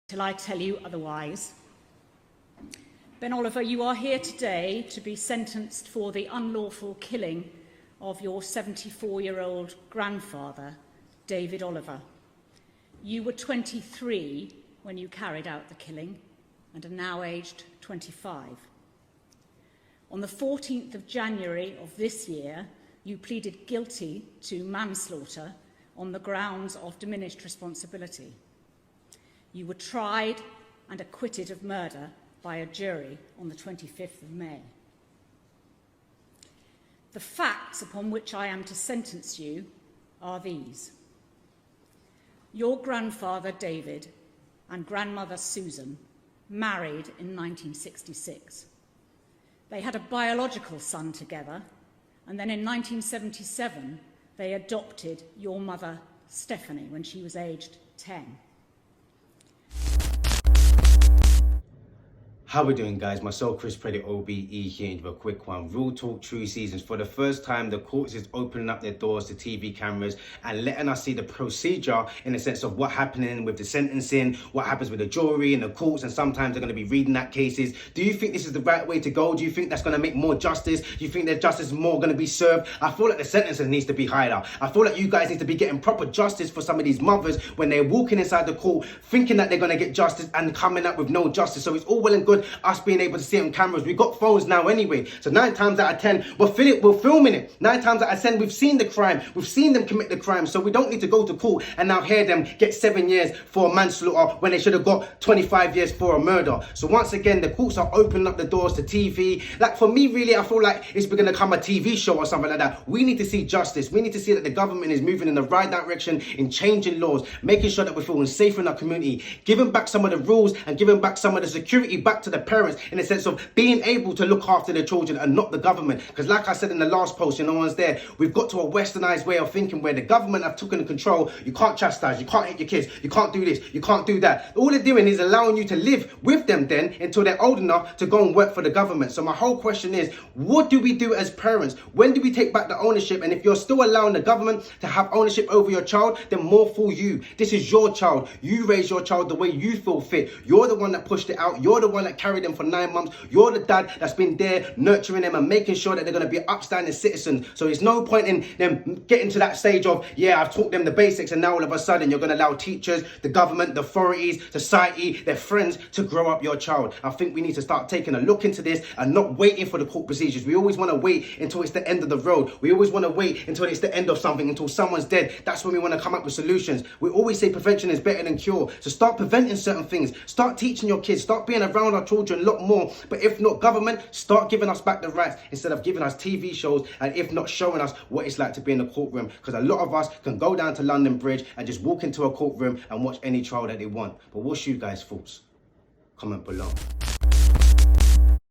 till I tell you otherwise. Ben Oliver, you are here today to be sentenced for the unlawful killing of your 74-year-old grandfather, David Oliver. You were 23 when you carried out the killing and are now aged 25. On the 14th of January of this year, you pleaded guilty to manslaughter on the grounds of diminished responsibility. You were tried and acquitted of murder by a jury on the 25th of May. The facts upon which I am to sentence you are these. Your grandfather David and grandmother Susan married in 1966. They had a biological son together, and then in 1977 they adopted your mother Stephanie when she was aged 10. How we doing, guys? Myself, Chris Predit OBE, here into a quick one. Real Talk True Seasons. For the first time, the courts is opening up their doors to TV cameras and letting us see the procedure in the sense of what happening with the sentencing, what happens with the jury and the courts, and sometimes they're going to be reading that cases. Do you think this is the right way to go? Do you think that's going to make more justice? Do you think that justice is more going to be served? I feel like the sentences needs to be higher. I feel like you guys need to be getting proper justice for some of these mothers when they're walking inside the court thinking that they're going to get justice and coming up with no justice. So it's all well and good us being able to see it on cameras. We've got phones now anyway, so 9 times out of 10 we're filming it. 9 times out of 10 we've seen the crime, we've seen them commit the crime, so we don't need to go to court and now hear them get 7 years for manslaughter when they should have got 25 years for a murder. So once again, the courts are opening up the doors to TV. Like, for me, really, I feel like it's going to become a TV show or something like that. We need to see justice. We need to see that the government is moving in the right direction in changing laws, making sure that we're feeling safe in our community, giving back some of the rules and giving back some of the security back to the parents, in the sense of being able to look after their children and not the government. Because like I said in the last post, no one's there, we've got to a westernized way of thinking where the government have taken control. You can't chastise, you can't hit your kids, you can't do this, you can't do that. All they're doing is allowing you to live with them then until they're old enough to go and work for the government. So my whole question is, what do we do as parents? When do we take back the ownership? And if you're still allowing the government to have ownership over your child, then more for you. This is your child. You raise your child the way you feel fit. You're the one that pushed it out. You're the one that carried them for 9 months. You're the dad that's been there nurturing them and making sure that they're going to be upstanding citizens. So there's no point in them getting to that stage of, yeah, I've taught them the basics, and now all of a sudden you're going to allow teachers, the government, the authorities, society, their friends to grow up your child. I think we need to start taking a look into this and not waiting for the court procedures. We always want to wait until it's the end of the road. We always want to wait until it's the end of something, until someone's dead. That's when we want to come up with solutions. We always say prevention is better than cure. So start preventing certain things. Start teaching your kids. Start being around our children a lot more. But if not government, start giving us back the rights instead of giving us TV shows, and if not showing us what it's like to be in the courtroom. Because a lot of us can go down to London Bridge and just walk into a courtroom and watch any trial that they want. But what's you guys' thoughts? Comment below.